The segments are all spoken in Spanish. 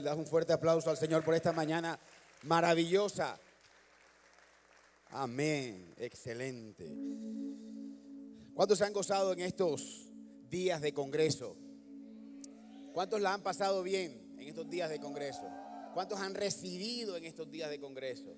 das un fuerte aplauso al Señor por esta mañana maravillosa. Amén. Excelente. ¿Cuántos se han gozado en estos días de congreso? ¿Cuántos la han pasado bien en estos días de congreso? ¿Cuántos han recibido en estos días de congreso?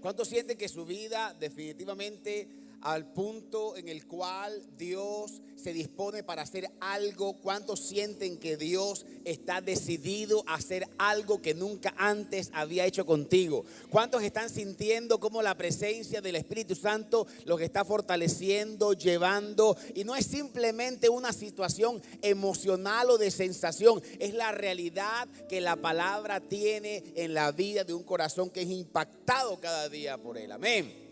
¿Cuántos sienten que su vida definitivamente al punto en el cual Dios se dispone para hacer algo? ¿Cuántos sienten que Dios está decidido a hacer algo que nunca antes había hecho contigo? ¿Cuántos están sintiendo cómo la presencia del Espíritu Santo los está fortaleciendo, llevando? Y no es simplemente una situación emocional o de sensación, es la realidad que la palabra tiene en la vida de un corazón que es impactado cada día por él. Amén.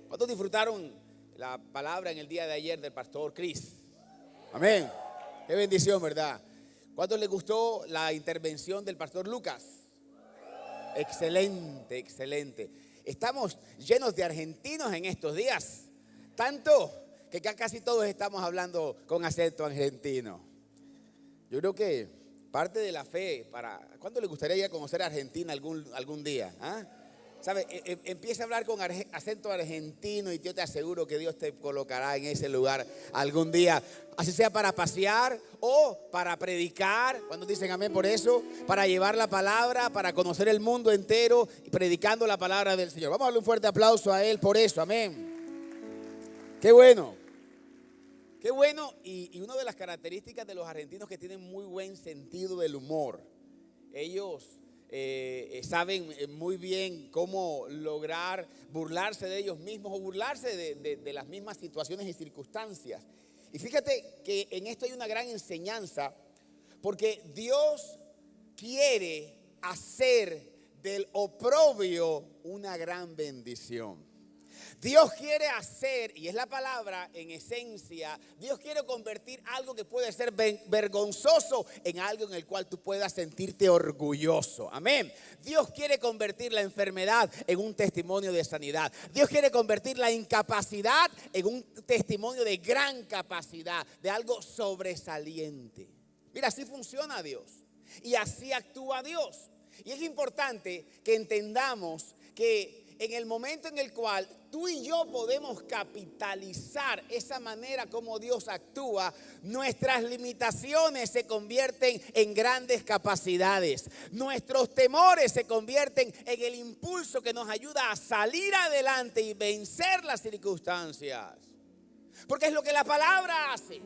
¿Cuántos disfrutaron la palabra en el día de ayer del pastor Chris? Amén. Qué bendición, ¿verdad? ¿Cuántos les gustó la intervención del pastor Lucas? Excelente, excelente. Estamos llenos de argentinos en estos días. Tanto que casi todos estamos hablando con acento argentino. Yo creo que parte de la fe ¿cuánto les gustaría ir a conocer a Argentina algún día? ¿Ah? ¿Sabe? Empieza a hablar con acento argentino y yo te aseguro que Dios te colocará en ese lugar algún día. Así sea para pasear o para predicar. ¿Cuántos dicen amén por eso? Para llevar la palabra, para conocer el mundo entero predicando la palabra del Señor. Vamos a darle un fuerte aplauso a Él por eso. Amén. Qué bueno. Qué bueno. Y una de las características de los argentinos que tienen muy buen sentido del humor. Ellos saben muy bien cómo lograr burlarse de ellos mismos o burlarse de las mismas situaciones y circunstancias. Y fíjate que en esto hay una gran enseñanza, porque Dios quiere hacer del oprobio una gran bendición. Dios quiere hacer, y es la palabra en esencia, Dios quiere convertir algo que puede ser vergonzoso en algo en el cual tú puedas sentirte orgulloso. Amén. Dios quiere convertir la enfermedad en un testimonio de sanidad. Dios quiere convertir la incapacidad en un testimonio de gran capacidad, de algo sobresaliente. Mira, así funciona Dios y así actúa Dios. Y es importante que entendamos que en el momento en el cual tú y yo podemos capitalizar esa manera como Dios actúa, nuestras limitaciones se convierten en grandes capacidades. Nuestros temores se convierten en el impulso que nos ayuda a salir adelante y vencer las circunstancias. Porque es lo que la palabra hace.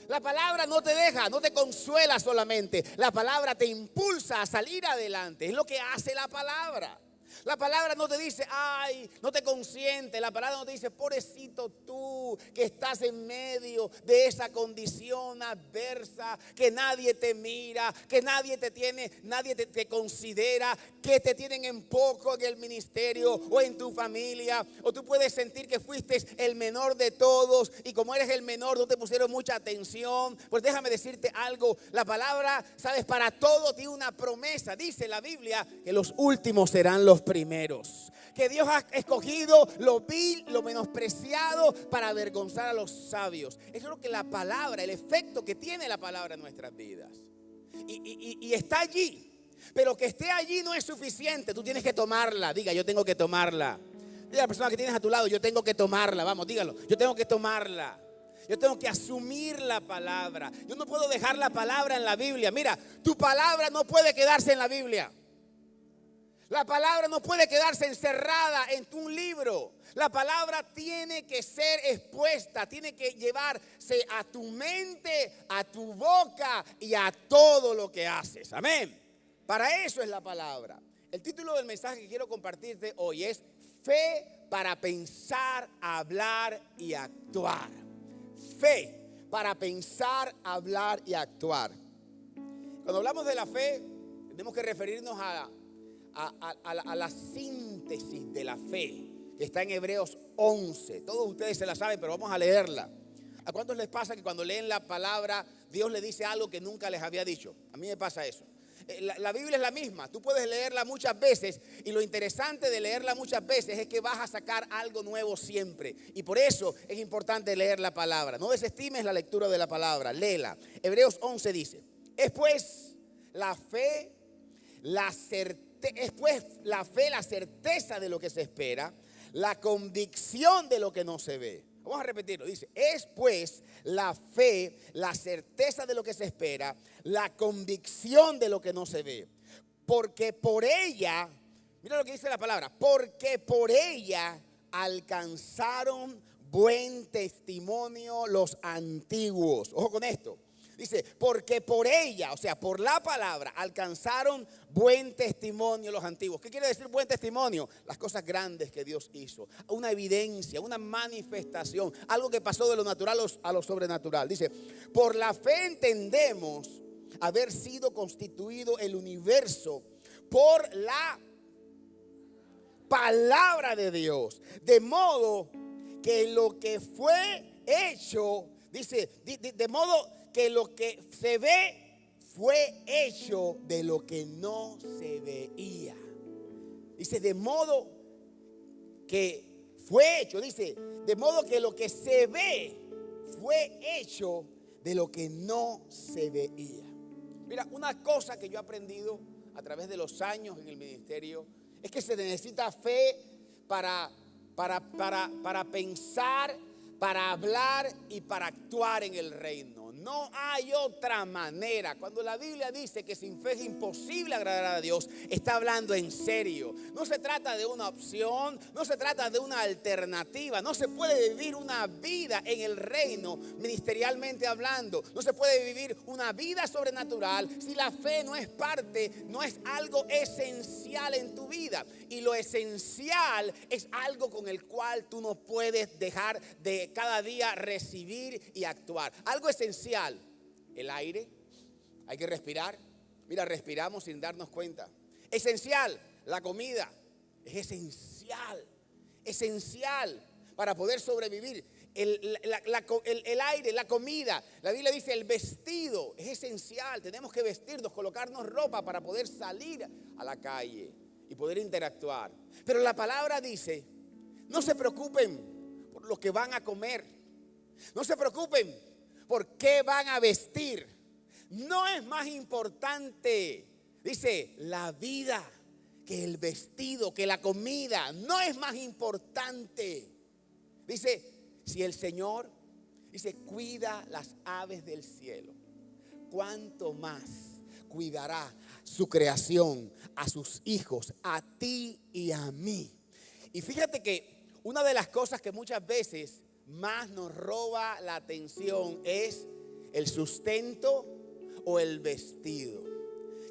La palabra no te deja, no te consuela solamente. La palabra te impulsa a salir adelante. Es lo que hace la palabra. La palabra no te dice, ay, no te consiente. La palabra no te dice, pobrecito tú que estás en medio de esa condición adversa, que nadie te mira, que nadie te tiene, nadie te considera, que te tienen en poco en el ministerio o en tu familia. O tú puedes sentir que fuiste el menor de todos y como eres el menor no te pusieron mucha atención. Pues déjame decirte algo, la palabra, sabes, para todo tiene una promesa. Dice la Biblia que los últimos serán los primeros, que Dios ha escogido lo vil, lo menospreciado para avergonzar a los sabios. Eso es lo que la palabra, el efecto que tiene la palabra en nuestras vidas. Y está allí, pero que esté allí no es suficiente. Tú tienes que tomarla. Diga, yo tengo que tomarla. Diga a la persona que tienes a tu lado, yo tengo que tomarla. Vamos, dígalo, yo tengo que tomarla. Yo tengo que asumir la palabra. Yo no puedo dejar la palabra en la Biblia. Mira, tu palabra no puede quedarse en la Biblia. La palabra no puede quedarse encerrada en un libro. La palabra tiene que ser expuesta, tiene que llevarse a tu mente, a tu boca y a todo lo que haces. Amén. Para eso es la palabra. El título del mensaje que quiero compartirte hoy es Fe para pensar, hablar y actuar. Fe para pensar, hablar y actuar. Cuando hablamos de la fe, tenemos que referirnos a la síntesis de la fe que está en Hebreos 11. Todos ustedes se la saben, pero vamos a leerla. ¿A cuántos les pasa que cuando leen la palabra Dios les dice algo que nunca les había dicho? A mí me pasa eso. La Biblia es la misma, tú puedes leerla muchas veces y lo interesante de leerla muchas veces es que vas a sacar algo nuevo siempre. Y por eso es importante leer la palabra. No desestimes la lectura de la palabra, léela. Hebreos 11 dice, es pues la fe es pues la fe, la certeza de lo que se espera, la convicción de lo que no se ve. Vamos a repetirlo, dice, es pues la fe, la certeza de lo que se espera, la convicción de lo que no se ve. Porque por ella, mira lo que dice la palabra, porque por ella alcanzaron buen testimonio los antiguos. Ojo con esto. Dice, porque por ella, o sea, por la palabra, alcanzaron buen testimonio los antiguos. ¿Qué quiere decir buen testimonio? Las cosas grandes que Dios hizo. Una evidencia, una manifestación. Algo que pasó de lo natural a lo sobrenatural. Dice, por la fe entendemos haber sido constituido el universo por la palabra de Dios. De modo que lo que fue hecho, dice, de modo que lo que se ve fue hecho de lo que no se veía. Dice, de modo que fue hecho, dice, de modo que lo que se ve fue hecho de lo que no se veía. Mira, una cosa que yo he aprendido a través de los años en el ministerio es que se necesita fe para pensar, para hablar y para actuar en el reino. No hay otra manera. Cuando la Biblia dice que sin fe es imposible agradar a Dios, está hablando en serio. No se trata de una opción, no se trata de una alternativa. No se puede vivir una vida en el reino ministerialmente hablando. No se puede vivir una vida sobrenatural si la fe no es parte, no es algo esencial en tu vida. Y lo esencial es algo con el cual tú no puedes dejar de cada día recibir y actuar. Algo esencial. El aire, hay que respirar. Mira, respiramos sin darnos cuenta. Esencial, la comida. Es esencial para poder sobrevivir. El aire, la comida. La Biblia dice el vestido es esencial. Tenemos que vestirnos, colocarnos ropa para poder salir a la calle y poder interactuar. Pero la palabra dice, no se preocupen por lo que van a comer. No se preocupen por qué van a vestir. No es más importante, dice, la vida que el vestido, que la comida. No es más importante. Dice, si el Señor, dice, cuida las aves del cielo, ¿cuánto más cuidará su creación, a sus hijos, a ti y a mí? Y fíjate que una de las cosas que muchas veces más nos roba la atención es el sustento o el vestido.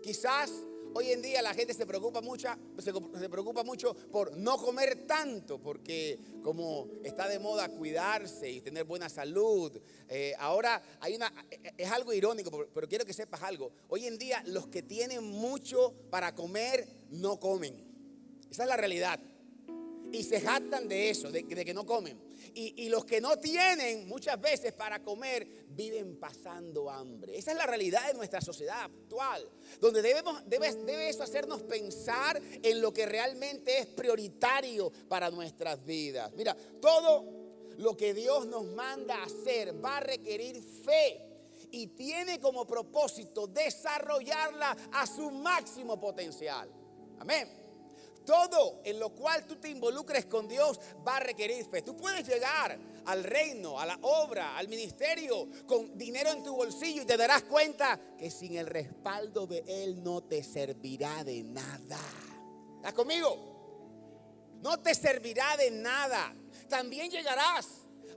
Quizás hoy en día la gente se preocupa mucho por no comer tanto, porque como está de moda cuidarse y tener buena salud, ahora es algo irónico, pero quiero que sepas algo. Hoy en día los que tienen mucho para comer no comen. Esa es la realidad. Y se jactan de eso, de que no comen. Y los que no tienen muchas veces para comer viven pasando hambre. Esa es la realidad de nuestra sociedad actual, donde debe eso hacernos pensar en lo que realmente es prioritario para nuestras vidas. Mira, todo lo que Dios nos manda a hacer va a requerir fe y tiene como propósito desarrollarla a su máximo potencial. Amén. Todo en lo cual tú te involucres con Dios va a requerir fe. Tú puedes llegar al reino, a la obra, al ministerio con dinero en tu bolsillo y te darás cuenta que sin el respaldo de Él no te servirá de nada. ¿Estás conmigo? No te servirá de nada. También llegarás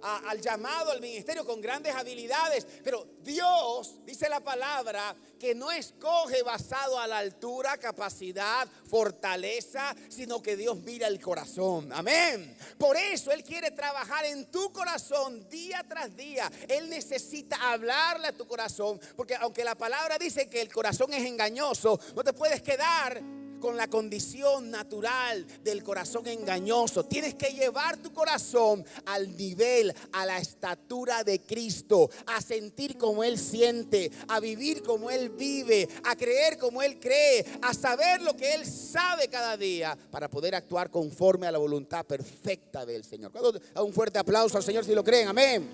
al llamado, al ministerio con grandes habilidades, pero Dios, dice la palabra, que no escoge basado a la altura, capacidad, fortaleza, sino que Dios mira el corazón. Amén. Por eso Él quiere trabajar en tu corazón día tras día. Él necesita hablarle a tu corazón, porque aunque la palabra dice que el corazón es engañoso, no te puedes quedar con la condición natural del corazón engañoso. Tienes que llevar tu corazón al nivel, a la estatura de Cristo, a sentir como Él siente, a vivir como Él vive, a creer como Él cree, a saber lo que Él sabe cada día para poder actuar conforme a la voluntad perfecta del Señor. Da un fuerte aplauso al Señor si lo creen. Amén.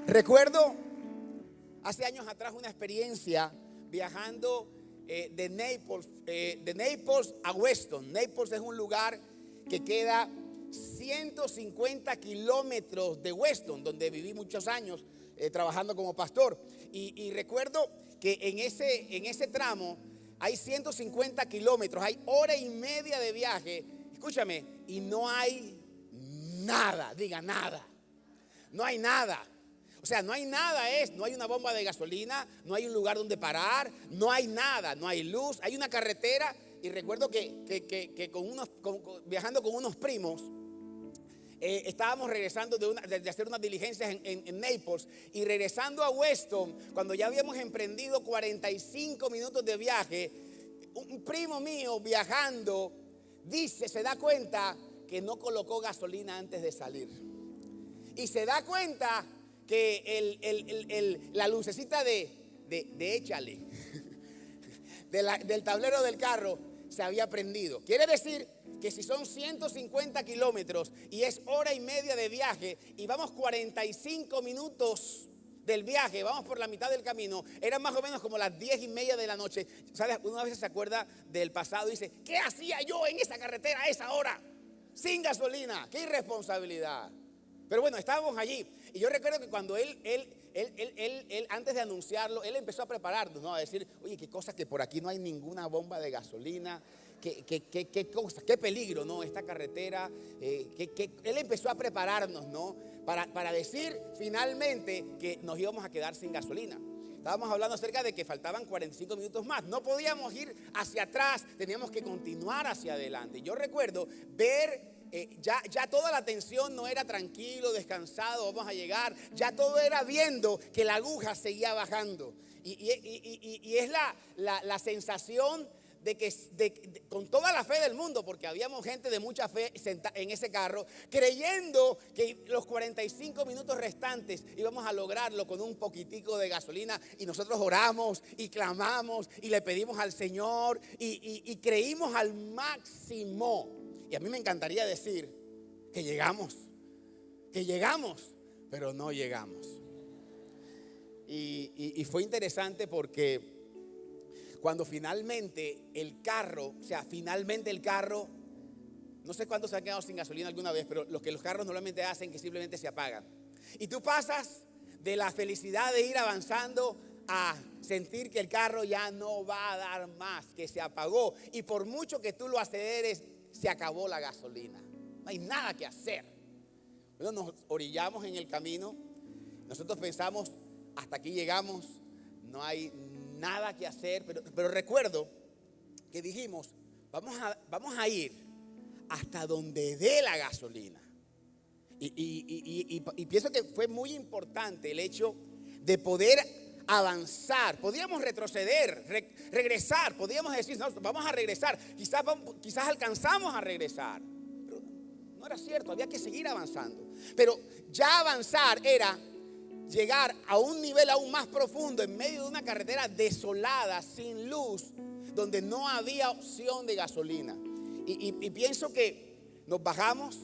Recuerdo hace años atrás una experiencia viajando de Naples a Weston. Naples es un lugar que queda 150 kilómetros de Weston, donde viví muchos años trabajando como pastor. Y recuerdo que en ese tramo hay 150 kilómetros, hay hora y media de viaje. Escúchame, y no hay nada, diga nada. No hay nada. O sea, no hay nada, no hay una bomba de gasolina, no hay un lugar donde parar, no hay nada, no hay luz, hay una carretera. Y recuerdo que viajando con unos primos, estábamos regresando de hacer unas diligencias en Naples, y regresando a Weston, cuando ya habíamos emprendido 45 minutos de viaje, un primo mío viajando se da cuenta que no colocó gasolina antes de salir. Y se da cuenta que la lucecita de échale del tablero del carro se había prendido. Quiere decir que si son 150 kilómetros y es hora y media de viaje y vamos 45 minutos del viaje, vamos por la mitad del camino, eran más o menos como las 10:30 de la noche. ¿Sabes? Una vez se acuerda del pasado y dice: ¿qué hacía yo en esa carretera a esa hora? Sin gasolina, qué irresponsabilidad. Pero bueno, estábamos allí. Y yo recuerdo que cuando él antes de anunciarlo, él empezó a prepararnos, ¿no? A decir: oye, qué cosa que por aquí no hay ninguna bomba de gasolina. Qué cosa, qué peligro, ¿no? Esta carretera. Él empezó a prepararnos, ¿no? Para decir finalmente que nos íbamos a quedar sin gasolina. Estábamos hablando acerca de que faltaban 45 minutos más. No podíamos ir hacia atrás, teníamos que continuar hacia adelante. Yo recuerdo ver, ya toda la tensión no era tranquilo, descansado, vamos a llegar. Ya todo era viendo que la aguja seguía bajando. Y es la sensación de que con toda la fe del mundo, porque habíamos gente de mucha fe en ese carro, creyendo que los 45 minutos restantes íbamos a lograrlo con un poquitico de gasolina. Y nosotros oramos y clamamos y le pedimos al Señor y creímos al máximo. Y a mí me encantaría decir que llegamos, pero no llegamos. Y fue interesante porque cuando finalmente el carro, no sé cuántos se han quedado sin gasolina alguna vez, pero lo que los carros normalmente hacen es que simplemente se apagan. Y tú pasas de la felicidad de ir avanzando a sentir que el carro ya no va a dar más, que se apagó. Y por mucho que tú lo aceleres, se acabó la gasolina. No hay nada que hacer. Bueno, nos orillamos en el camino. Nosotros pensamos: hasta aquí llegamos, no hay nada que hacer, pero recuerdo que dijimos: vamos a ir hasta donde dé la gasolina. Y pienso que fue muy importante el hecho de poder avanzar. Podíamos retroceder, regresar, podíamos decir: no, vamos a regresar, quizás alcanzamos a regresar. Pero no era cierto, había que seguir avanzando. Pero ya avanzar era llegar a un nivel aún más profundo en medio de una carretera desolada, sin luz, donde no había opción de gasolina. Y pienso que nos bajamos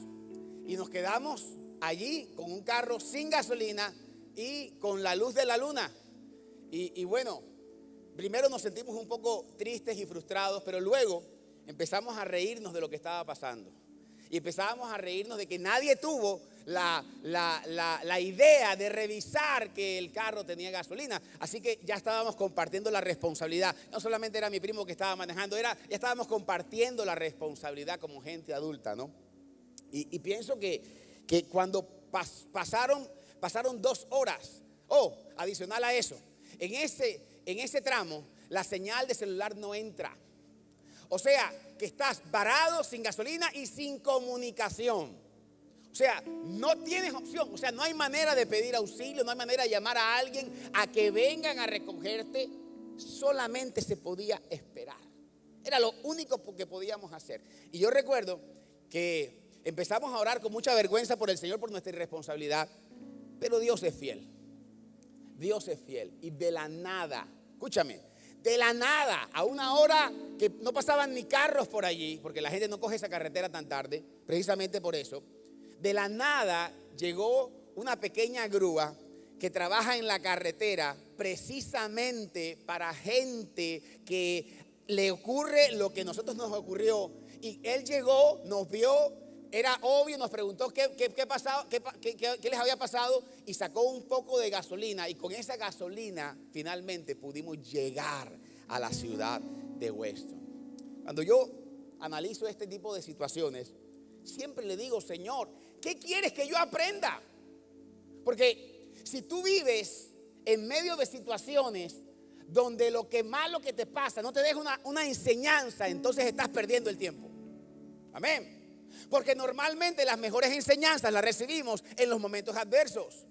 y nos quedamos allí con un carro sin gasolina y con la luz de la luna. Y bueno, primero nos sentimos un poco tristes y frustrados, pero luego empezamos a reírnos de lo que estaba pasando. Y empezábamos a reírnos de que nadie tuvo la idea de revisar que el carro tenía gasolina. Así que ya estábamos compartiendo la responsabilidad. No solamente era mi primo que estaba manejando, ya estábamos compartiendo la responsabilidad como gente adulta, ¿no? Y pienso que cuando pasaron 2 horas, adicional a eso, en ese tramo la señal de celular no entra. O sea, que estás varado, sin gasolina y sin comunicación. O sea, no tienes opción. O sea, no hay manera de pedir auxilio, no hay manera de llamar a alguien a que vengan a recogerte. Solamente se podía esperar. Era lo único que podíamos hacer. Y yo recuerdo que empezamos a orar con mucha vergüenza por el Señor, por nuestra irresponsabilidad. Pero Dios es fiel. Dios es fiel. Y de la nada, escúchame, de la nada, a una hora que no pasaban ni carros por allí, porque la gente no coge esa carretera tan tarde, precisamente por eso. De la nada llegó una pequeña grúa que trabaja en la carretera precisamente para gente que le ocurre lo que a nosotros nos ocurrió. Y él llegó, nos vio, era obvio, nos preguntó qué les había pasado y sacó un poco de gasolina. Y con esa gasolina finalmente pudimos llegar a la ciudad de Weston. Cuando yo analizo este tipo de situaciones, siempre le digo, Señor, ¿qué quieres que yo aprenda? Porque si tú vives en medio de situaciones donde lo que malo que te pasa no te deja una enseñanza, entonces estás perdiendo el tiempo. Amén. Porque normalmente las mejores enseñanzas las recibimos en los momentos adversos.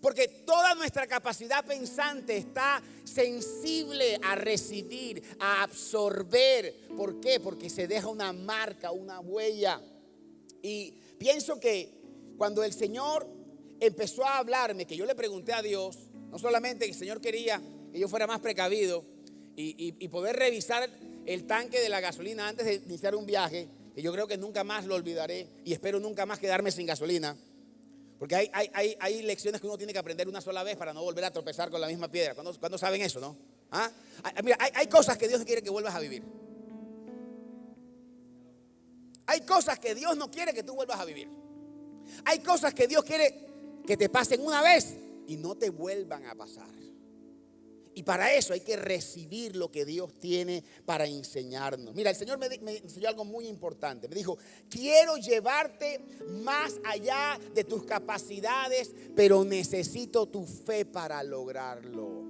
Porque toda nuestra capacidad pensante está sensible a recibir, a absorber. ¿Por qué? Porque se deja una marca, una huella. Y pienso que cuando el Señor empezó a hablarme, que yo le pregunté a Dios, no solamente que el Señor quería que yo fuera más precavido y poder revisar el tanque de la gasolina antes de iniciar un viaje, que yo creo que nunca más lo olvidaré y espero nunca más quedarme sin gasolina. Porque hay lecciones que uno tiene que aprender una sola vez para no volver a tropezar con la misma piedra. ¿Cuándo saben eso, no? ¿Ah? Mira, hay cosas que Dios no quiere que vuelvas a vivir. Hay cosas que Dios no quiere que tú vuelvas a vivir. Hay cosas que Dios quiere que te pasen una vez y no te vuelvan a pasar. Y para eso hay que recibir lo que Dios tiene para enseñarnos. Mira, el Señor me enseñó algo muy importante. Me dijo, quiero llevarte más allá de tus capacidades, pero necesito tu fe para lograrlo.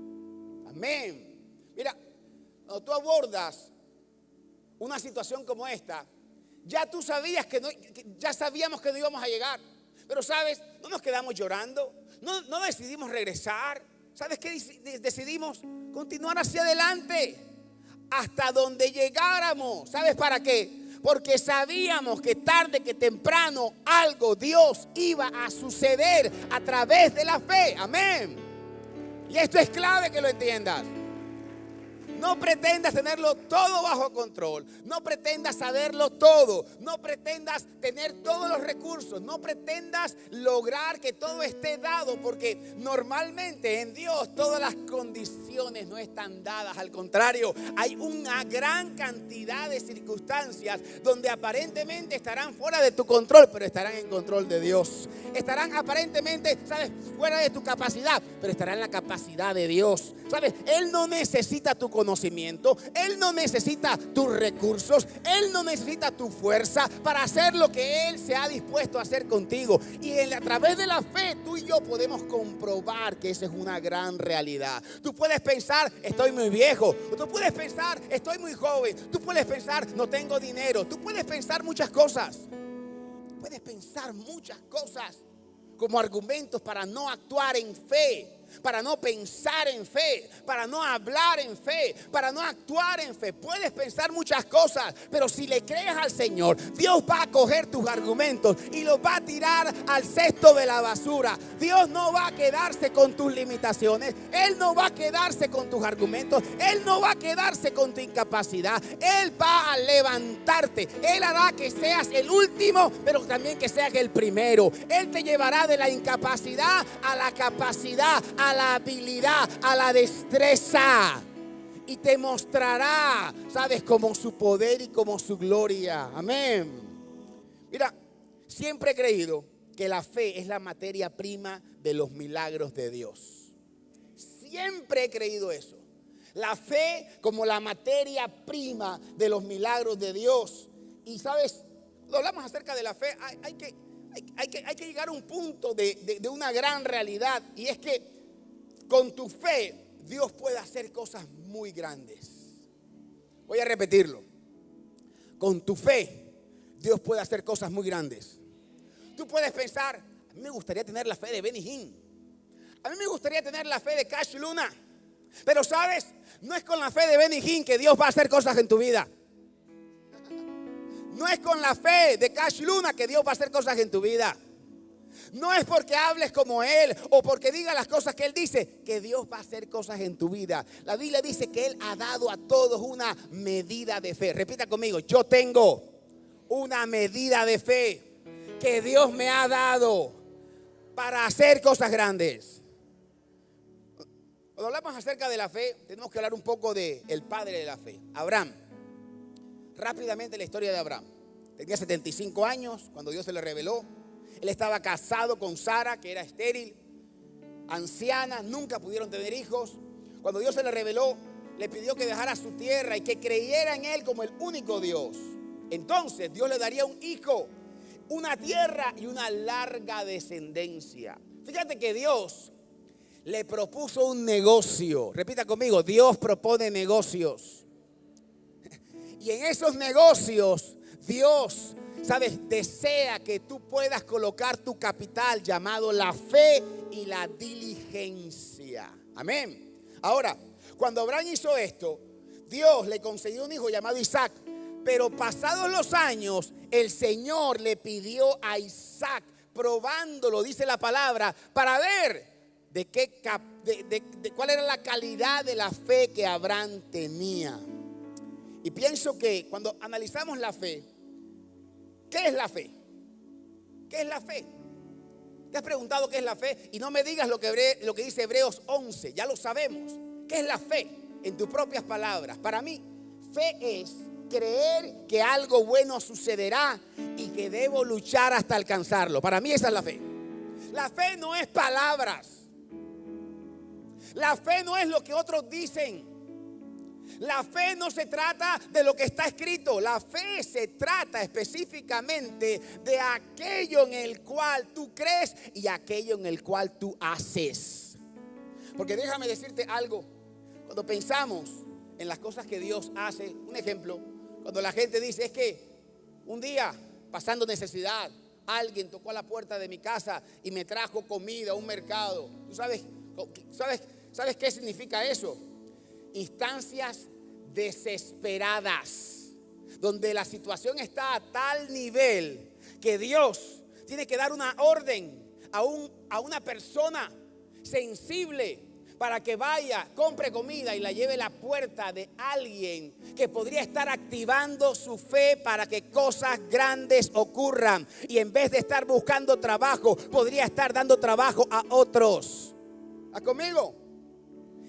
Amén. Mira, cuando tú abordas una situación como esta, ya tú sabías ya sabíamos que no íbamos a llegar. Pero sabes, no nos quedamos llorando, no decidimos regresar. ¿Sabes qué decidimos? Continuar hacia adelante hasta donde llegáramos. ¿Sabes para qué? Porque sabíamos que tarde que temprano algo Dios iba a suceder a través de la fe. Amén. Y esto es clave que lo entiendas. No pretendas tenerlo todo bajo control. No pretendas saberlo todo. No pretendas tener todos los recursos. No pretendas lograr que todo esté dado. Porque normalmente en Dios todas las condiciones no están dadas. Al contrario, hay una gran cantidad de circunstancias donde aparentemente estarán fuera de tu control, pero estarán en control de Dios. Estarán aparentemente, ¿sabes?, fuera de tu capacidad, pero estarán en la capacidad de Dios. ¿Sabes? Él no necesita tu conocimiento, Él no necesita tus recursos, Él no necesita tu fuerza para hacer lo que Él se ha dispuesto a hacer contigo. Y a través de la fe, tú y yo podemos comprobar que esa es una gran realidad. Tú puedes pensar, estoy muy viejo. Tú puedes pensar, estoy muy joven. Tú puedes pensar, no tengo dinero. Tú puedes pensar muchas cosas. Puedes pensar muchas cosas como argumentos para no actuar en fe, para no pensar en fe, para no hablar en fe, para no actuar en fe. Puedes pensar muchas cosas, pero si le crees al Señor, Dios va a coger tus argumentos y los va a tirar al cesto de la basura. Dios no va a quedarse con tus limitaciones, Él no va a quedarse con tus argumentos, Él no va a quedarse con tu incapacidad. Él va a levantarte, Él hará que seas el último, pero también que seas el primero. Él te llevará de la incapacidad a la capacidad, a la habilidad, a la destreza, y te mostrará, ¿sabes?, como su poder y como su gloria. Amén. Mira, siempre he creído que la fe es la materia prima de los milagros de Dios. Siempre he creído eso. La fe como la materia prima de los milagros de Dios. Y ¿sabes? Cuando hablamos acerca de la fe, hay que llegar a un punto de una gran realidad, y es que con tu fe Dios puede hacer cosas muy grandes. Voy a repetirlo. Con tu fe Dios puede hacer cosas muy grandes. Tú puedes pensar, a mí me gustaría tener la fe de Benny Hinn. A mí me gustaría tener la fe de Cash Luna. Pero ¿sabes? No es con la fe de Benny Hinn que Dios va a hacer cosas en tu vida. No es con la fe de Cash Luna que Dios va a hacer cosas en tu vida. No es porque hables como Él o porque digas las cosas que Él dice que Dios va a hacer cosas en tu vida. La Biblia dice que Él ha dado a todos una medida de fe. Repita conmigo, yo tengo una medida de fe que Dios me ha dado para hacer cosas grandes. Cuando hablamos acerca de la fe, tenemos que hablar un poco del padre de la fe, Abraham. Rápidamente la historia de Abraham. Tenía 75 años cuando Dios se le reveló. Él estaba casado con Sara, que era estéril, anciana, nunca pudieron tener hijos. Cuando Dios se le reveló, le pidió que dejara su tierra y que creyera en Él como el único Dios. Entonces Dios le daría un hijo, una tierra y una larga descendencia. Fíjate que Dios le propuso un negocio. Repita conmigo, Dios propone negocios. Y en esos negocios, Dios, ¿sabes? Desea que tú puedas colocar tu capital llamado la fe y la diligencia. Amén. Ahora, cuando Abraham hizo esto, Dios le concedió un hijo llamado Isaac. Pero pasados los años, el Señor le pidió a Isaac, probándolo, dice la palabra, para ver cuál era la calidad de la fe que Abraham tenía. Y pienso que cuando analizamos la fe, ¿qué es la fe? ¿Qué es la fe? ¿Te has preguntado qué es la fe? Y no me digas lo que dice Hebreos 11, ya lo sabemos. ¿Qué es la fe? En tus propias palabras. Para mí, fe es creer que algo bueno sucederá y que debo luchar hasta alcanzarlo. Para mí esa es la fe. La fe no es palabras. La fe no es lo que otros dicen. La fe no se trata de lo que está escrito. La fe se trata específicamente de aquello en el cual tú crees y aquello en el cual tú haces. Porque déjame decirte algo. Cuando pensamos en las cosas que Dios hace, un ejemplo, cuando la gente dice, es que un día pasando necesidad, alguien tocó a la puerta de mi casa y me trajo comida a un mercado. ¿Tú sabes qué significa eso? Instancias desesperadas, donde la situación está a tal nivel que Dios tiene que dar una orden a una persona sensible para que vaya, compre comida y la lleve a la puerta de alguien que podría estar activando su fe para que cosas grandes ocurran. Y en vez de estar buscando trabajo, podría estar dando trabajo a otros. ¿Estás conmigo?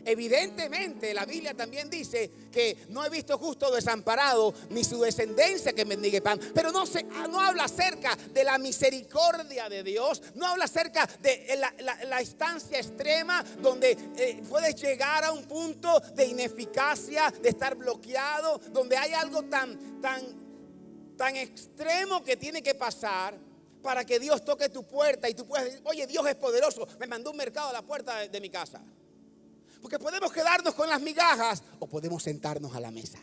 Evidentemente la Biblia también dice que no he visto justo desamparado ni su descendencia que mendigue pan. Pero no habla acerca de la misericordia de Dios. No habla acerca de la instancia extrema donde puedes llegar a un punto de ineficacia, de estar bloqueado, donde hay algo tan extremo que tiene que pasar para que Dios toque tu puerta y tú puedas decir, oye, Dios es poderoso, me mandó un mercado a la puerta de mi casa. Porque podemos quedarnos con las migajas o podemos sentarnos a la mesa.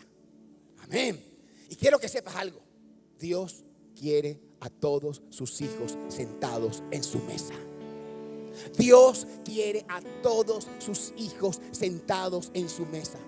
Amén. Y quiero que sepas algo. Dios quiere a todos sus hijos sentados en su mesa. Dios quiere a todos sus hijos sentados en su mesa.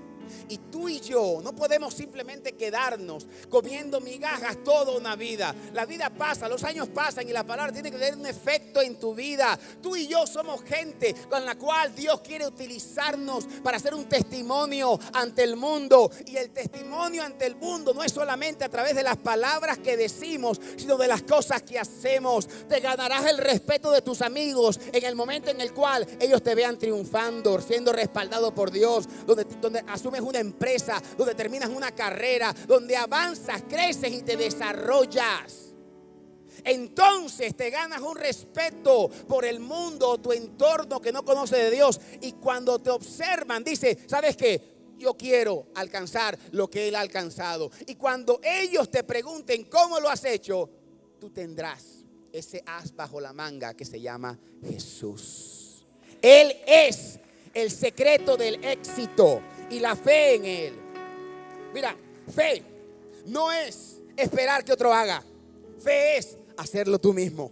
Y tú y yo no podemos simplemente quedarnos comiendo migajas toda una vida. La vida pasa, los años pasan y la palabra tiene que tener un efecto en tu vida. Tú y yo somos gente con la cual Dios quiere utilizarnos para hacer un testimonio ante el mundo. Y el testimonio ante el mundo no es solamente a través de las palabras que decimos, sino de las cosas que hacemos. Te ganarás el respeto de tus amigos en el momento en el cual ellos te vean triunfando, siendo respaldado por Dios, donde asumes una empresa, donde terminas una carrera, donde avanzas, creces y te desarrollas. Entonces te ganas un respeto por el mundo o tu entorno que no conoce de Dios. Y cuando te observan, dice, ¿sabes qué? Yo quiero alcanzar lo que Él ha alcanzado. Y cuando ellos te pregunten cómo lo has hecho, tú tendrás ese as bajo la manga que se llama Jesús. Él es el secreto del éxito y la fe en Él. Mira, fe no es esperar que otro haga. Fe es hacerlo tú mismo.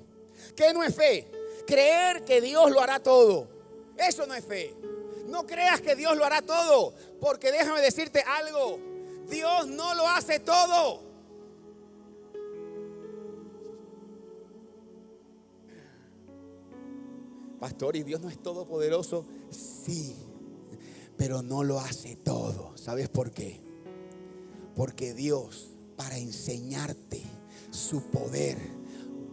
¿Qué no es fe? Creer que Dios lo hará todo. Eso no es fe. No creas que Dios lo hará todo, porque déjame decirte algo. Dios no lo hace todo. Pastor, ¿y Dios no es todopoderoso? Sí, pero no lo hace todo. ¿Sabes por qué? Porque Dios, para enseñarte su poder,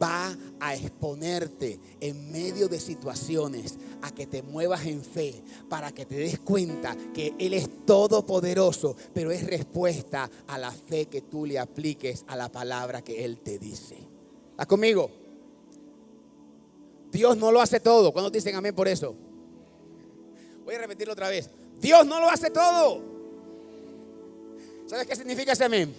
va a exponerte en medio de situaciones a que te muevas en fe, para que te des cuenta que Él es todopoderoso, pero es respuesta a la fe que tú le apliques a la palabra que Él te dice. ¿Estás conmigo? Dios no lo hace todo. ¿Cuántos dicen amén por eso? Voy a repetirlo otra vez. Dios no lo hace todo. ¿Sabes qué significa ese amén?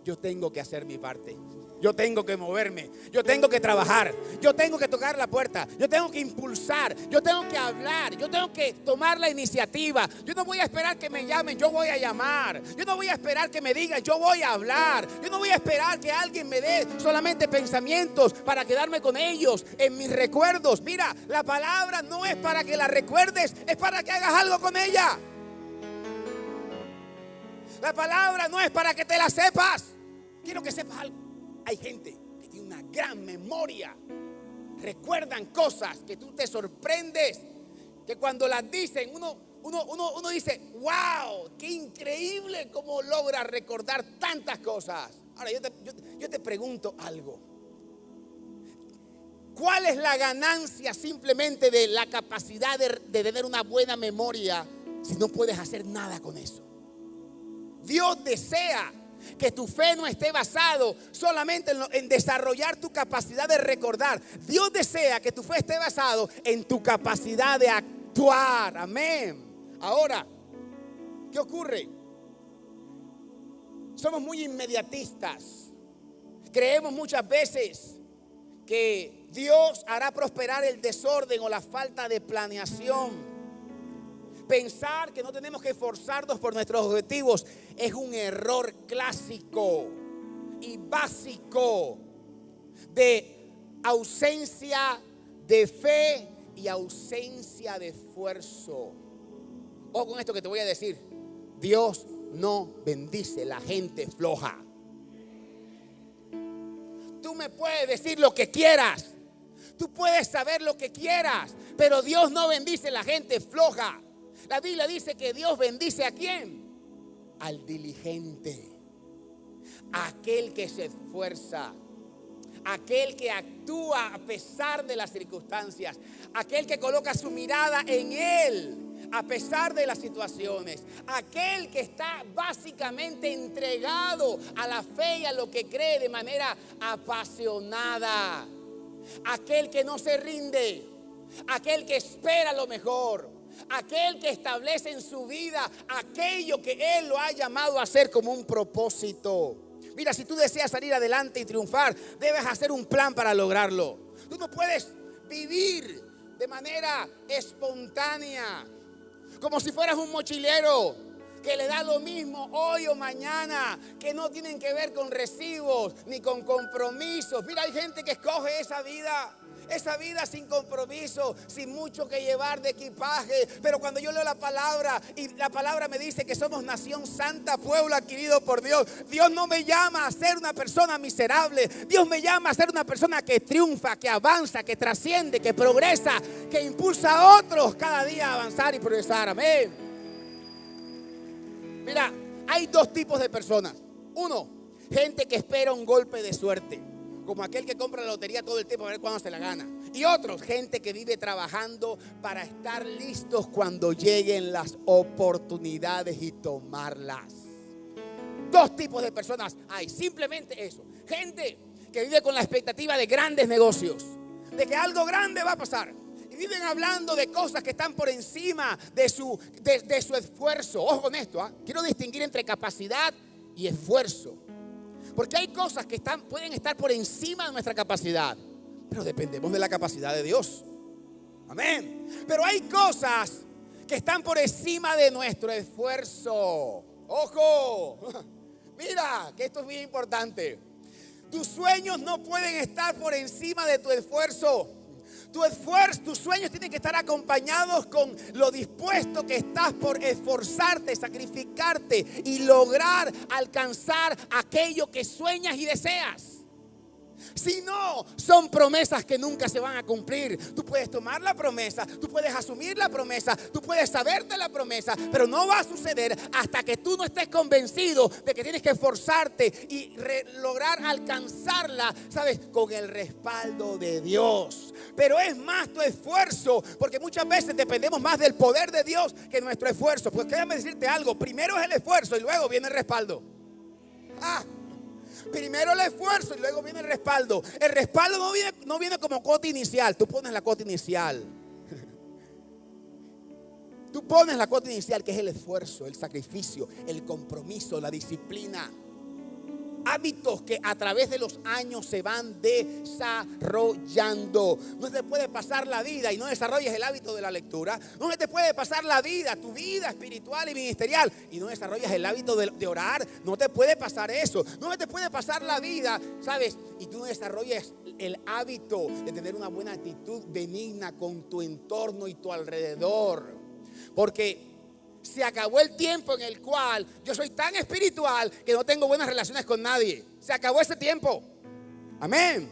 Yo tengo que hacer mi parte. Yo tengo que moverme, yo tengo que trabajar, yo tengo que tocar la puerta, yo tengo que impulsar, yo tengo que hablar, yo tengo que tomar la iniciativa. Yo no voy a esperar que me llamen, yo voy a llamar. Yo no voy a esperar que me digan, yo voy a hablar. Yo no voy a esperar que alguien me dé solamente pensamientos para quedarme con ellos en mis recuerdos. Mira, la palabra no es para que la recuerdes, es para que hagas algo con ella. La palabra no es para que te la sepas. Quiero que sepas algo. Hay gente que tiene una gran memoria. Recuerdan cosas que tú te sorprendes, que cuando las dicen uno dice, wow, qué increíble cómo logra recordar tantas cosas. Ahora yo te pregunto algo. ¿Cuál es la ganancia simplemente de la capacidad de tener una buena memoria si no puedes hacer nada con eso? Dios desea que tu fe no esté basado solamente en desarrollar tu capacidad de recordar. Dios desea que tu fe esté basado en tu capacidad de actuar. Amén. Ahora, ¿qué ocurre? Somos muy inmediatistas. Creemos muchas veces que Dios hará prosperar el desorden o la falta de planeación. Pensar que no tenemos que esforzarnos por nuestros objetivos es un error clásico y básico de ausencia de fe y ausencia de esfuerzo. Ojo con esto que te voy a decir. Dios no bendice la gente floja. Tú me puedes decir lo que quieras. Tú puedes saber lo que quieras, pero Dios no bendice la gente floja. La Biblia dice que Dios bendice ¿a quién? Al diligente, aquel que se esfuerza, aquel que actúa a pesar de las circunstancias, aquel que coloca su mirada en Él a pesar de las situaciones, aquel que está básicamente entregado a la fe y a lo que cree de manera apasionada, aquel que no se rinde, aquel que espera lo mejor, aquel que establece en su vida aquello que Él lo ha llamado a hacer como un propósito. Mira, si tú deseas salir adelante y triunfar, debes hacer un plan para lograrlo. Tú no puedes vivir de manera espontánea, como si fueras un mochilero que le da lo mismo hoy o mañana, que no tienen que ver con recibos ni con compromisos. Mira, hay gente que escoge esa vida sin compromiso, sin mucho que llevar de equipaje. Pero cuando yo leo la palabra y la palabra me dice que somos nación santa, pueblo adquirido por Dios, Dios no me llama a ser una persona miserable. Dios me llama a ser una persona que triunfa, que avanza, que trasciende, que progresa, que impulsa a otros cada día a avanzar y progresar. Amén. Mira, hay dos tipos de personas. Uno, gente que espera un golpe de suerte, como aquel que compra la lotería todo el tiempo a ver cuándo se la gana. Y otros, gente que vive trabajando para estar listos cuando lleguen las oportunidades y tomarlas. Dos tipos de personas hay, simplemente eso. Gente que vive con la expectativa de grandes negocios, de que algo grande va a pasar. Y viven hablando de cosas que están por encima de su esfuerzo. Ojo con esto, quiero distinguir entre capacidad y esfuerzo. Porque hay cosas que pueden estar por encima de nuestra capacidad, pero dependemos de la capacidad de Dios. Amén. Pero hay cosas que están por encima de nuestro esfuerzo. Ojo, mira que esto es bien importante. Tus sueños no pueden estar por encima de tu esfuerzo. Tus sueños tienen que estar acompañados con lo dispuesto que estás por esforzarte, sacrificarte y lograr alcanzar aquello que sueñas y deseas. Si no, son promesas que nunca se van a cumplir. Tú puedes tomar la promesa, tú puedes asumir la promesa, tú puedes saber de la promesa, pero no va a suceder hasta que tú no estés convencido de que tienes que esforzarte y lograr alcanzarla, ¿sabes? Con el respaldo de Dios. Pero es más tu esfuerzo, porque muchas veces dependemos más del poder de Dios que nuestro esfuerzo. Pues déjame decirte algo, primero es el esfuerzo y luego viene el respaldo. Primero el esfuerzo y luego viene el respaldo. El respaldo no viene como cuota inicial. Tú pones la cuota inicial. Tú pones la cuota inicial, que es el esfuerzo, el sacrificio, el compromiso, la disciplina. Hábitos que a través de los años se van desarrollando. No te puede pasar la vida y no desarrolles el hábito de la lectura. No te puede pasar la vida, tu vida espiritual y ministerial, y no desarrollas el hábito de orar. No te puede pasar eso. No te puede pasar la vida, ¿sabes? Y tú no desarrollas el hábito de tener una buena actitud benigna con tu entorno y tu alrededor. Porque se acabó el tiempo en el cual yo soy tan espiritual que no tengo buenas relaciones con nadie. Se acabó ese tiempo. Amén.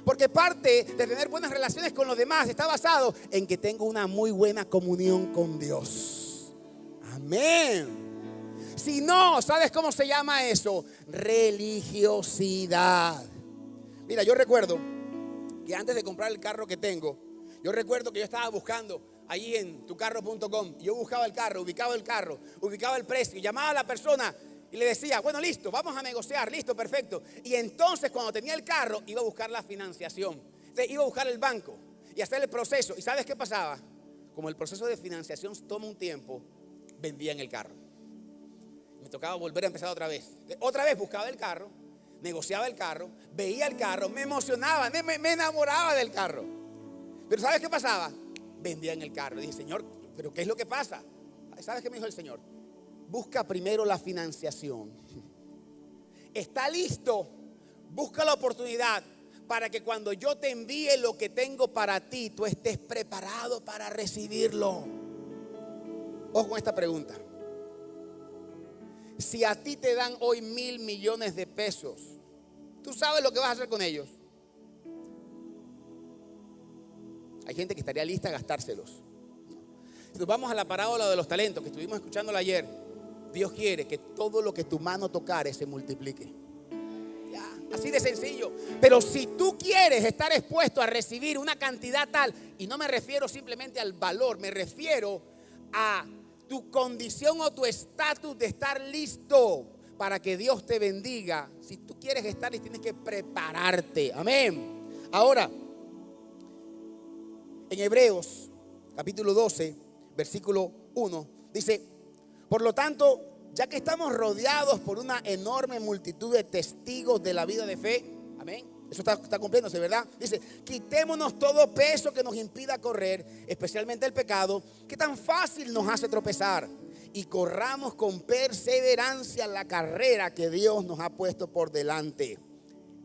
Porque parte de tener buenas relaciones con los demás está basado en que tengo una muy buena comunión con Dios. Amén. Si no, ¿sabes cómo se llama eso? Religiosidad. Mira, yo recuerdo que antes de comprar el carro que tengo, yo recuerdo que yo estaba buscando allí en tucarro.com. Yo buscaba el carro, ubicaba el precio, llamaba a la persona y le decía, bueno, listo, vamos a negociar, listo, perfecto. Y entonces cuando tenía el carro, iba a buscar la financiación. Entonces, iba a buscar el banco y hacer el proceso. ¿Y sabes qué pasaba? Como el proceso de financiación toma un tiempo, vendían el carro. Me tocaba volver a empezar otra vez. Otra vez buscaba el carro, negociaba el carro, veía el carro, me emocionaba, me enamoraba del carro. Pero ¿sabes qué pasaba? Vendían el carro. Y dije, Señor, ¿pero qué es lo que pasa? ¿Sabes qué me dijo el Señor? Busca primero la financiación. Está listo. Busca la oportunidad para que cuando yo te envíe lo que tengo para ti, tú estés preparado para recibirlo. Ojo con esta pregunta. Si a ti te dan hoy 1,000 millones de pesos, ¿tú sabes lo que vas a hacer con ellos? Hay gente que estaría lista a gastárselos. Si nos vamos a la parábola de los talentos que estuvimos escuchándola ayer, Dios quiere que todo lo que tu mano tocare se multiplique. Ya, así de sencillo. Pero si tú quieres estar expuesto a recibir una cantidad tal, y no me refiero simplemente al valor, me refiero a tu condición o tu estatus de estar listo para que Dios te bendiga. Si tú quieres estar, tienes que prepararte. Amén. Ahora, en Hebreos, capítulo 12, versículo 1, dice, por lo tanto, ya que estamos rodeados por una enorme multitud de testigos de la vida de fe, amén, eso está cumpliéndose, ¿verdad? Dice, quitémonos todo peso que nos impida correr, especialmente el pecado, que tan fácil nos hace tropezar, y corramos con perseverancia la carrera que Dios nos ha puesto por delante.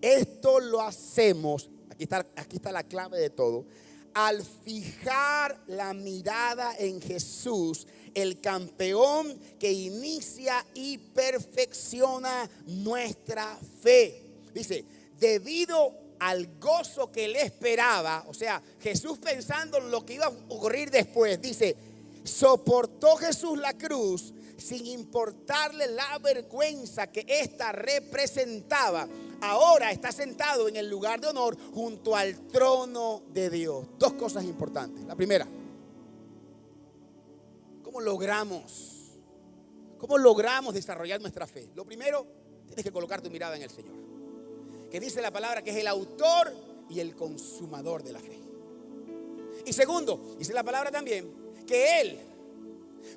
Esto lo hacemos, aquí está la clave de todo, al fijar la mirada en Jesús, el campeón que inicia y perfecciona nuestra fe. Dice, debido al gozo que le esperaba, o sea, Jesús pensando en lo que iba a ocurrir después, dice, soportó Jesús la cruz sin importarle la vergüenza que ésta representaba. Ahora está sentado en el lugar de honor junto al trono de Dios. Dos cosas importantes. La primera, ¿cómo logramos desarrollar nuestra fe? Lo primero, tienes que colocar tu mirada en el Señor, que dice la palabra que es el autor y el consumador de la fe. Y segundo, dice la palabra también que Él,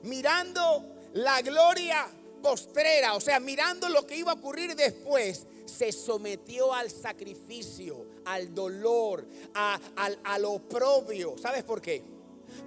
mirando la gloria postrera, o sea, mirando lo que iba a ocurrir después, se sometió al sacrificio, al dolor, al oprobio. ¿Sabes por qué?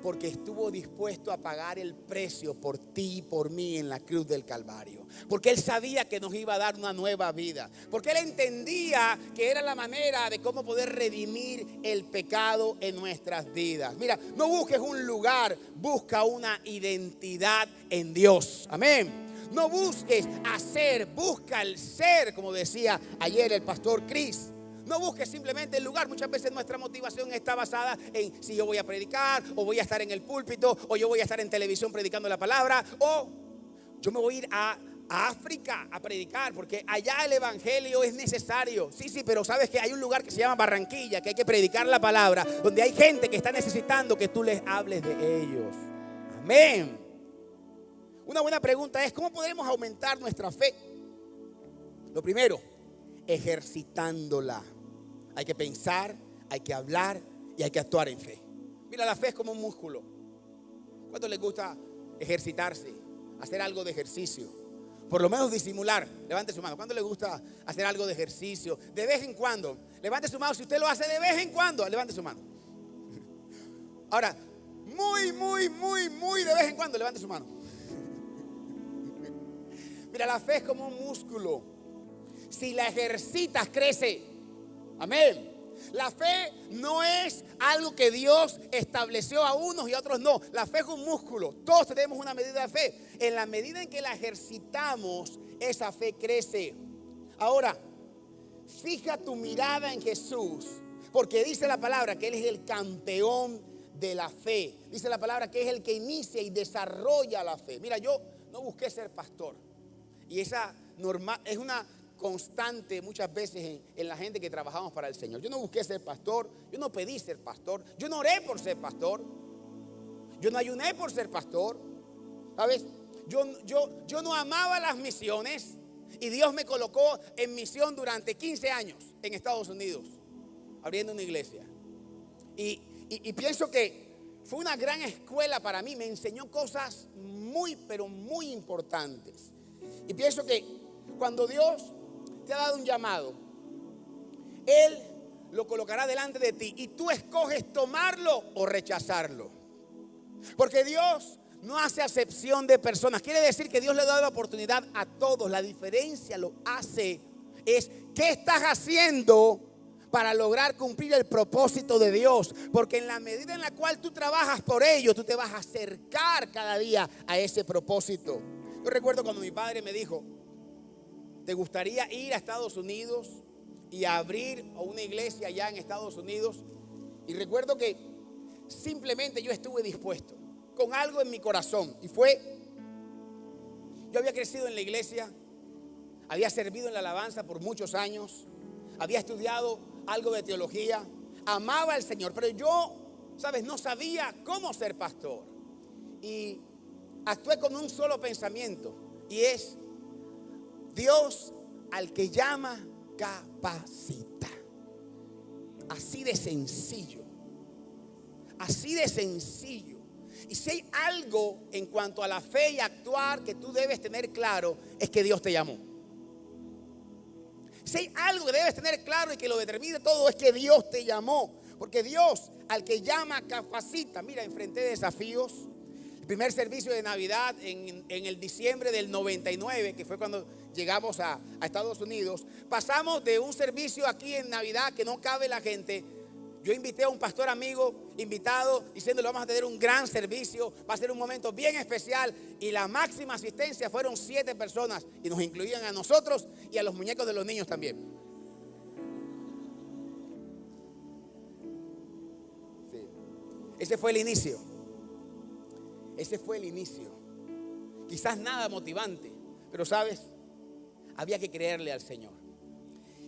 Porque estuvo dispuesto a pagar el precio por ti y por mí en la cruz del Calvario. Porque Él sabía que nos iba a dar una nueva vida. Porque Él entendía que era la manera de cómo poder redimir el pecado en nuestras vidas. Mira, no busques un lugar, busca una identidad en Dios. Amén. No busques hacer, busca el ser, como decía ayer el pastor Chris. No busques simplemente el lugar. Muchas veces nuestra motivación está basada en si yo voy a predicar, o voy a estar en el púlpito, o yo voy a estar en televisión predicando la palabra, o yo me voy a ir a África a predicar, porque allá el evangelio es necesario. Sí, pero sabes que hay un lugar que se llama Barranquilla, que hay que predicar la palabra, donde hay gente que está necesitando que tú les hables de ellos. Amén. Una buena pregunta es: ¿cómo podemos aumentar nuestra fe? Lo primero, ejercitándola. Hay que pensar, hay que hablar y hay que actuar en fe. Mira, la fe es como un músculo. ¿Cuánto les gusta ejercitarse? Hacer algo de ejercicio. Por lo menos disimular. Levante su mano. ¿Cuánto le gusta hacer algo de ejercicio? De vez en cuando. Levante su mano. Si usted lo hace de vez en cuando, levante su mano. Ahora, muy de vez en cuando, levante su mano. Mira, la fe es como un músculo. Si la ejercitas, crece. Amén. La fe no es algo que Dios estableció a unos y a otros no. La fe es un músculo. Todos tenemos una medida de fe. En la medida en que la ejercitamos, esa fe crece. Ahora, fija tu mirada en Jesús, porque dice la palabra que Él es el campeón de la fe. Dice la palabra que es el que inicia y desarrolla la fe. Mira, yo no busqué ser pastor. Y esa es una constante muchas veces en la gente que trabajamos para el Señor. Yo no busqué ser pastor, yo no pedí ser pastor, yo no oré por ser pastor, yo no ayuné por ser pastor, ¿sabes? Yo no amaba las misiones y Dios me colocó en misión durante 15 años en Estados Unidos, abriendo una iglesia. Y pienso que fue una gran escuela para mí, me enseñó cosas pero muy importantes. Y pienso que cuando Dios te ha dado un llamado, Él lo colocará delante de ti y tú escoges tomarlo o rechazarlo. Porque Dios no hace acepción de personas. Quiere decir que Dios le da la oportunidad a todos. La diferencia es qué estás haciendo para lograr cumplir el propósito de Dios. Porque en la medida en la cual tú trabajas por ello, tú te vas a acercar cada día a ese propósito. Yo recuerdo cuando mi padre me dijo: ¿te gustaría ir a Estados Unidos y abrir una iglesia allá en Estados Unidos? Y recuerdo que simplemente yo estuve dispuesto con algo en mi corazón. Y yo había crecido en la iglesia, había servido en la alabanza por muchos años, había estudiado algo de teología, amaba al Señor, pero yo, ¿sabes?, no sabía cómo ser pastor. Y actué con un solo pensamiento, y es: Dios al que llama, capacita. Así de sencillo. Así de sencillo. Y si hay algo en cuanto a la fe y actuar que tú debes tener claro, es que Dios te llamó. Si hay algo que debes tener claro y que lo determine todo, es que Dios te llamó. Porque Dios al que llama, capacita. Mira, enfrenté desafíos. El primer servicio de Navidad en el diciembre del 99, que fue cuando llegamos a Estados Unidos, pasamos de un servicio aquí en Navidad que no cabe la gente. Yo invité a un pastor amigo invitado diciéndole: vamos a tener un gran servicio, va a ser un momento bien especial, y la máxima asistencia fueron 7 personas y nos incluían a nosotros y a los muñecos de los niños también. Sí. Ese fue el inicio. Ese fue el inicio. Quizás nada motivante, pero sabes, había que creerle al Señor.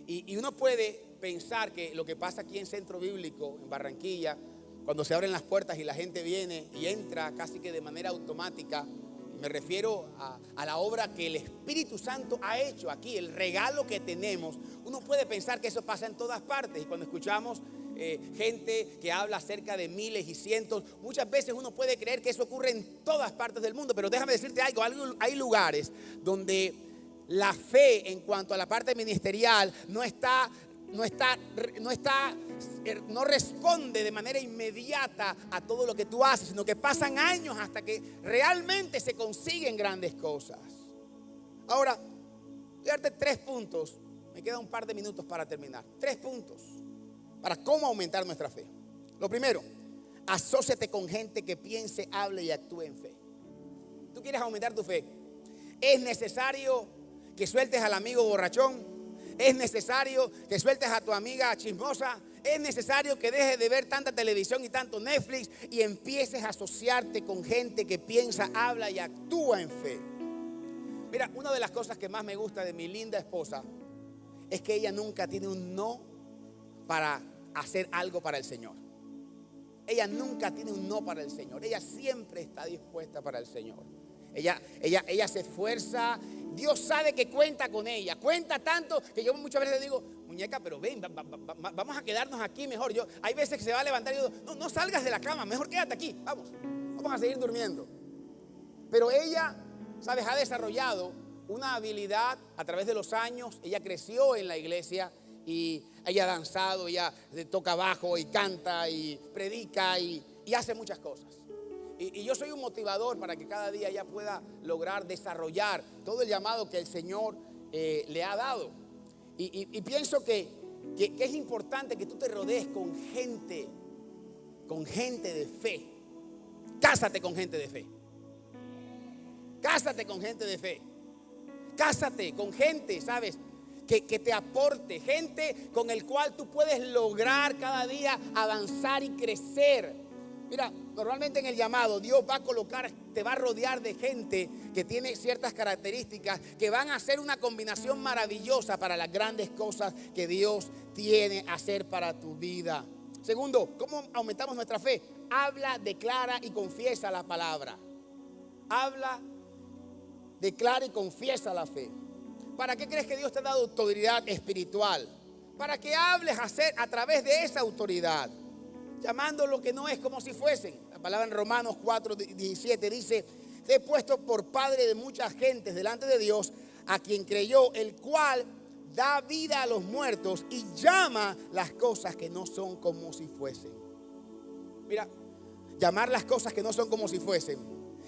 Y uno puede pensar que lo que pasa aquí en Centro Bíblico, en Barranquilla, cuando se abren las puertas y la gente viene y entra casi que de manera automática, me refiero a la obra que el Espíritu Santo ha hecho aquí, el regalo que tenemos. Uno puede pensar que eso pasa en todas partes, y cuando escuchamos gente que habla acerca de miles y cientos, muchas veces uno puede creer que eso ocurre en todas partes del mundo. Pero déjame decirte algo, hay lugares donde la fe en cuanto a la parte ministerial no responde de manera inmediata a todo lo que tú haces, sino que pasan años hasta que realmente se consiguen grandes cosas. Ahora, voy a darte 3 puntos. Me quedan un par de minutos para terminar. 3 puntos para cómo aumentar nuestra fe. Lo primero, asóciate con gente que piense, hable y actúe en fe. ¿Tú quieres aumentar tu fe? Es necesario que sueltes al amigo borrachón. Es necesario que sueltes a tu amiga chismosa. Es necesario que dejes de ver tanta televisión y tanto Netflix y empieces a asociarte con gente que piensa, habla y actúa en fe. Mira, una de las cosas que más me gusta de mi linda esposa es que ella nunca tiene un no para hacer algo para el Señor. Ella nunca tiene un no para el Señor. Ella siempre está dispuesta para el Señor. Ella se esfuerza. Dios sabe que cuenta con ella. Cuenta tanto que yo muchas veces le digo, muñeca, pero ven, vamos a quedarnos aquí mejor. Hay veces que se va a levantar y yo digo, no salgas de la cama, mejor quédate aquí. Vamos a seguir durmiendo. Pero ella, ¿sabes? Ha desarrollado una habilidad a través de los años. Ella creció en la iglesia y ella ha danzado, ella toca bajo y canta y predica y hace muchas cosas. Y yo soy un motivador para que cada día ella pueda lograr desarrollar todo el llamado que el Señor le ha dado. Y pienso que es importante que tú te rodees con gente de fe. Cásate con gente de fe. Cásate con gente de fe. Cásate con gente, ¿sabes? Que te aporte, gente con el cual tú puedes lograr cada día avanzar y crecer. Mira, normalmente en el llamado Dios va a colocar, te va a rodear de gente que tiene ciertas características que van a hacer una combinación maravillosa para las grandes cosas que Dios tiene a hacer para tu vida. Segundo, ¿cómo aumentamos nuestra fe? Habla, declara y confiesa la palabra. Habla, declara y confiesa la fe. ¿Para qué crees que Dios te ha dado autoridad espiritual? Para que hables a través de esa autoridad, llamando lo que no es como si fuesen. La palabra en Romanos 4:17 dice, te he puesto por padre de muchas gentes delante de Dios, a quien creyó, el cual da vida a los muertos y llama las cosas que no son como si fuesen. Mira, llamar las cosas que no son como si fuesen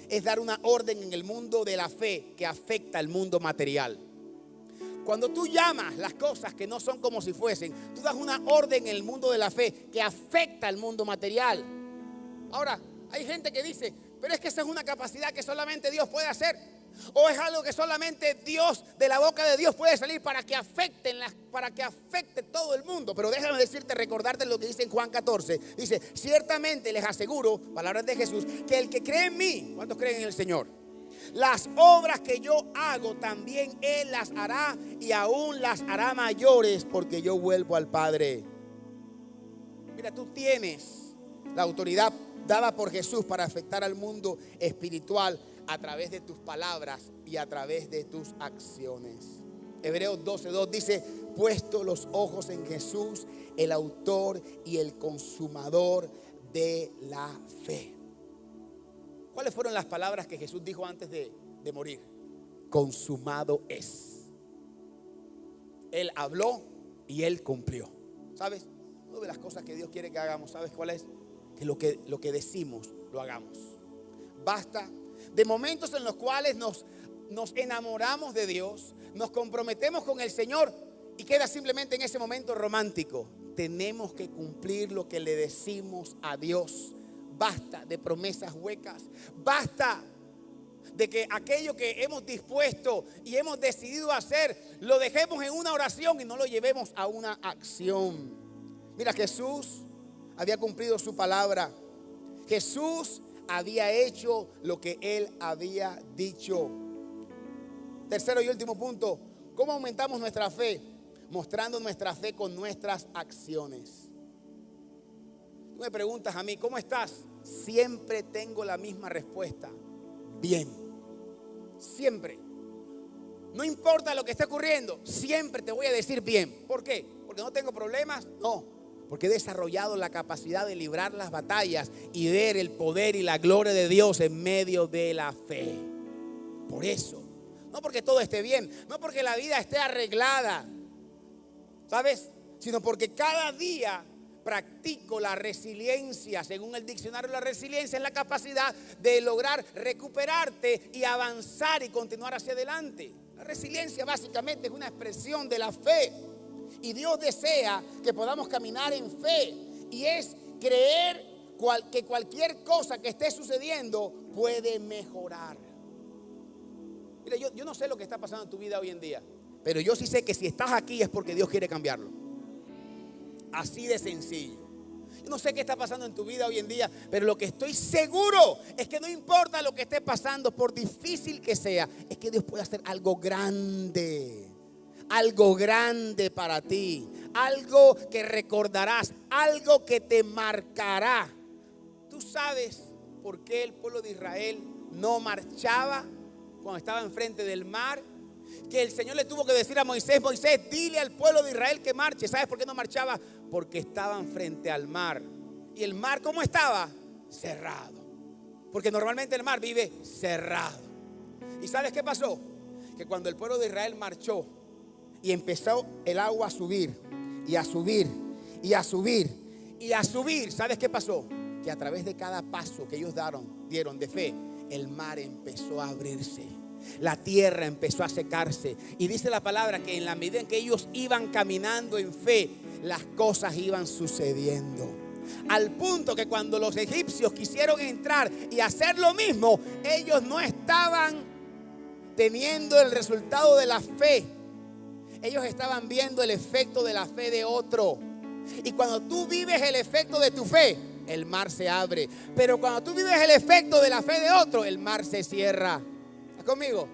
es dar una orden en el mundo de la fe que afecta al mundo material. Cuando tú llamas las cosas que no son como si fuesen, tú das una orden en el mundo de la fe que afecta al mundo material. Ahora, hay gente que dice, pero es que esa es una capacidad que solamente Dios puede hacer. O es algo que solamente Dios, de la boca de Dios puede salir para que afecte todo el mundo. Pero déjame decirte, recordarte lo que dice en Juan 14. Dice, ciertamente les aseguro, palabras de Jesús, que el que cree en mí, ¿cuántos creen en el Señor? Las obras que yo hago también Él las hará y aún las hará mayores porque yo vuelvo al Padre. Mira, tú tienes la autoridad dada por Jesús para afectar al mundo espiritual a través de tus palabras y a través de tus acciones. Hebreos 12:2 dice, puesto los ojos en Jesús, el autor y el consumador de la fe. ¿Cuáles fueron las palabras que Jesús dijo antes de morir? Consumado es. Él habló y Él cumplió. ¿Sabes? Una de las cosas que Dios quiere que hagamos, ¿sabes cuál es? Que lo que decimos, lo hagamos. Basta de momentos en los cuales nos enamoramos de Dios, nos comprometemos con el Señor y queda simplemente en ese momento romántico. Tenemos que cumplir lo que le decimos a Dios. Basta de promesas huecas. Basta de que aquello que hemos dispuesto y hemos decidido hacer, lo dejemos en una oración y no lo llevemos a una acción. Mira, Jesús había cumplido su palabra. Jesús había hecho lo que Él había dicho. Tercero y último punto, ¿cómo aumentamos nuestra fe? Mostrando nuestra fe con nuestras acciones. Tú me preguntas a mí, ¿cómo estás? Siempre tengo la misma respuesta. Bien. Siempre. No importa lo que esté ocurriendo, siempre te voy a decir bien. ¿Por qué? ¿Porque no tengo problemas? No. Porque he desarrollado la capacidad de librar las batallas y ver el poder y la gloria de Dios en medio de la fe. Por eso. No porque todo esté bien, no porque la vida esté arreglada, ¿sabes? Sino porque cada día practico la resiliencia. Según el diccionario, la resiliencia es la capacidad de lograr recuperarte y avanzar y continuar hacia adelante. La resiliencia básicamente es una expresión de la fe. Y Dios desea que podamos caminar en fe. Y es creer que cualquier cosa que esté sucediendo puede mejorar. Mira, yo no sé lo que está pasando en tu vida hoy en día. Pero yo sí sé que si estás aquí es porque Dios quiere cambiarlo. Así de sencillo. Yo no sé qué está pasando en tu vida hoy en día, pero lo que estoy seguro es que no importa lo que esté pasando, por difícil que sea, es que Dios puede hacer algo grande. Algo grande para ti. Algo que recordarás. Algo que te marcará. ¿Tú sabes por qué el pueblo de Israel no marchaba cuando estaba enfrente del mar? Que el Señor le tuvo que decir a Moisés: Moisés, dile al pueblo de Israel que marche. ¿Sabes por qué no marchaba? Porque estaban frente al mar. ¿Y el mar cómo estaba? Cerrado. Porque normalmente el mar vive cerrado. ¿Y sabes qué pasó? Que cuando el pueblo de Israel marchó y empezó el agua a subir y a subir y a subir y a subir, ¿sabes qué pasó? Que a través de cada paso que ellos dieron de fe, el mar empezó a abrirse. La tierra empezó a secarse. Y dice la palabra que en la medida en que ellos iban caminando en fe, las cosas iban sucediendo. Al punto que cuando los egipcios quisieron entrar y hacer lo mismo, ellos no estaban teniendo el resultado de la fe. Ellos estaban viendo el efecto de la fe de otro. Y cuando tú vives el efecto de tu fe, el mar se abre. Pero cuando tú vives el efecto de la fe de otro, el mar se cierra. ¿Estás conmigo?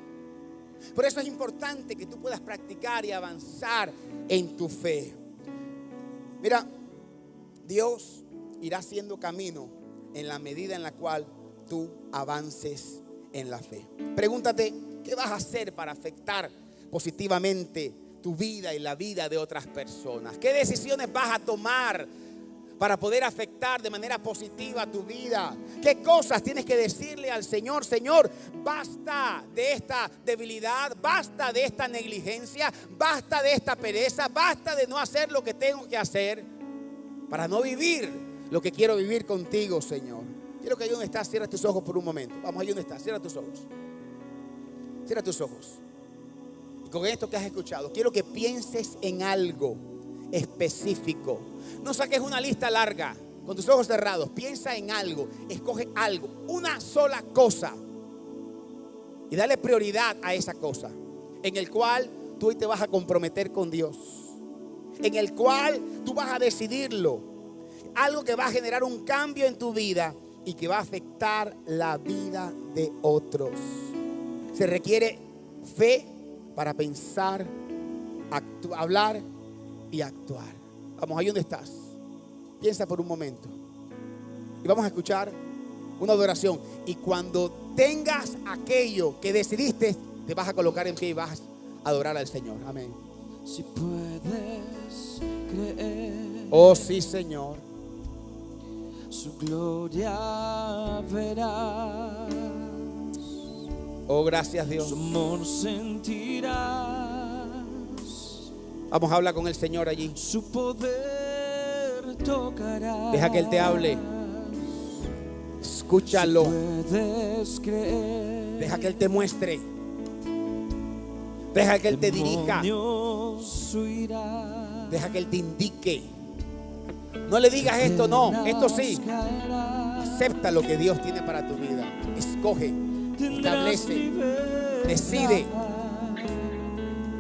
Por eso es importante que tú puedas practicar y avanzar en tu fe. Mira, Dios irá haciendo camino en la medida en la cual tú avances en la fe. Pregúntate, ¿qué vas a hacer para afectar positivamente tu vida y la vida de otras personas? ¿Qué decisiones vas a tomar para poder afectar de manera positiva tu vida? ¿Qué cosas tienes que decirle al Señor? Señor, basta de esta debilidad, basta de esta negligencia, basta de esta pereza, basta de no hacer lo que tengo que hacer para no vivir lo que quiero vivir contigo, Señor. Quiero que ahí donde estás, cierra tus ojos por un momento. Vamos, ahí donde estás, cierra tus ojos. Cierra tus ojos. Y con esto que has escuchado, quiero que pienses en algo específico. No saques una lista larga con tus ojos cerrados. Piensa en algo, escoge algo, una sola cosa, y dale prioridad a esa cosa, en el cual tú hoy te vas a comprometer con Dios, en el cual tú vas a decidirlo. Algo que va a generar un cambio en tu vida y que va a afectar la vida de otros. Se requiere fe para pensar, hablar y actuar. Vamos, ahí donde estás. Piensa por un momento. Y vamos a escuchar una adoración. Y cuando tengas aquello que decidiste, te vas a colocar en pie y vas a adorar al Señor. Amén. Si puedes creer, oh sí, Señor, su gloria verás. Oh, gracias, Dios. Su amor sentirás. Vamos a hablar con el Señor allí. Su poder tocarás. Deja que Él te hable. Escúchalo. Si puedes creer, Deja que Él te muestre. Deja que Él te dirija. demonios huirán. Deja que Él te indique. No le digas esto, no, esto sí. Acepta lo que Dios tiene para tu vida. Escoge, establece, decide.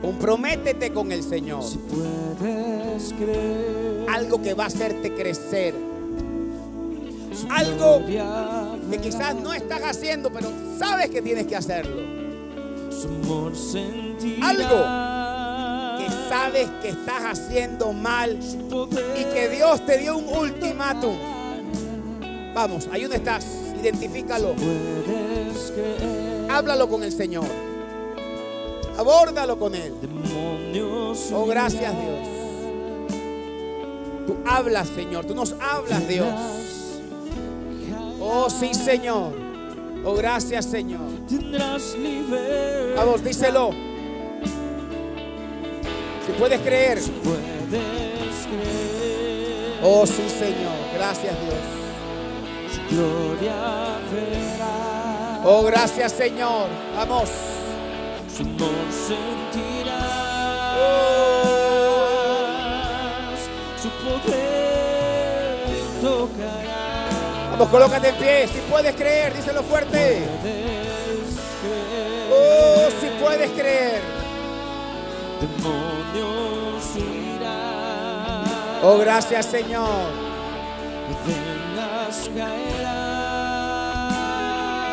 Comprométete con el Señor. Si puedes creer, Algo que va a hacerte crecer. su Algo gloria que quizás no estás haciendo, pero sabes que tienes que hacerlo. su amor sentirás. Algo que sabes que estás haciendo mal y que Dios te dio un ultimátum. Vamos, ahí donde estás, identifícalo. Puedes creer, Háblalo con el Señor. Abórdalo con Él. demonios Oh, gracias, huirán. Dios. Tú hablas, Señor. Tú nos hablas, Dios. Oh, sí, Señor. Oh, gracias, Señor. Tendrás libertad. Vamos, díselo. Si puedes creer. Puedes creer. Oh, sí, Señor. Gracias, Dios. Su gloria verás. Oh, gracias, Señor. Vamos. Su amor sentirás. Su poder tocará. Vamos, colócate en pie. Si puedes creer, díselo fuerte. Puedes creer. Oh, si puedes creer. Oh, gracias, Señor. Cadenas caerán.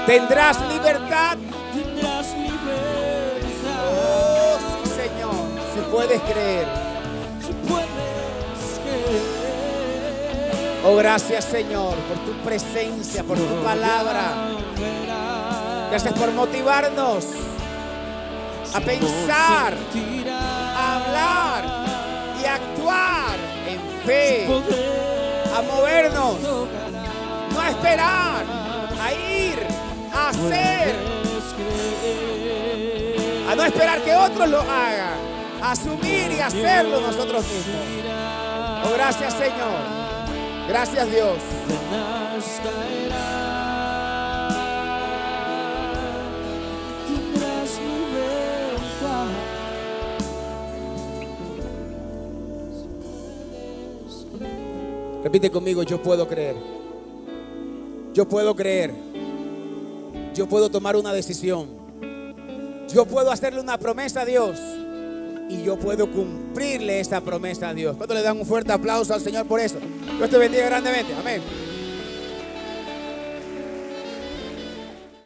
Tendrás libertad. Tendrás libertad. Oh, sí, Señor. Si puedes creer. Si puedes creer. Oh, gracias, Señor, por tu presencia, por tu palabra. Gracias por motivarnos a pensar, a hablar y a actuar en fe, a movernos, no a esperar, a ir, a hacer, a no esperar que otros lo hagan, a asumir y hacerlo nosotros mismos. Oh, gracias, Señor. Gracias, Dios. Repite conmigo, yo puedo creer. Yo puedo creer. Yo puedo tomar una decisión. Yo puedo hacerle una promesa a Dios. Y yo puedo cumplirle esa promesa a Dios. ¿Cuánto le dan un fuerte aplauso al Señor por eso? Dios te bendiga grandemente. Amén.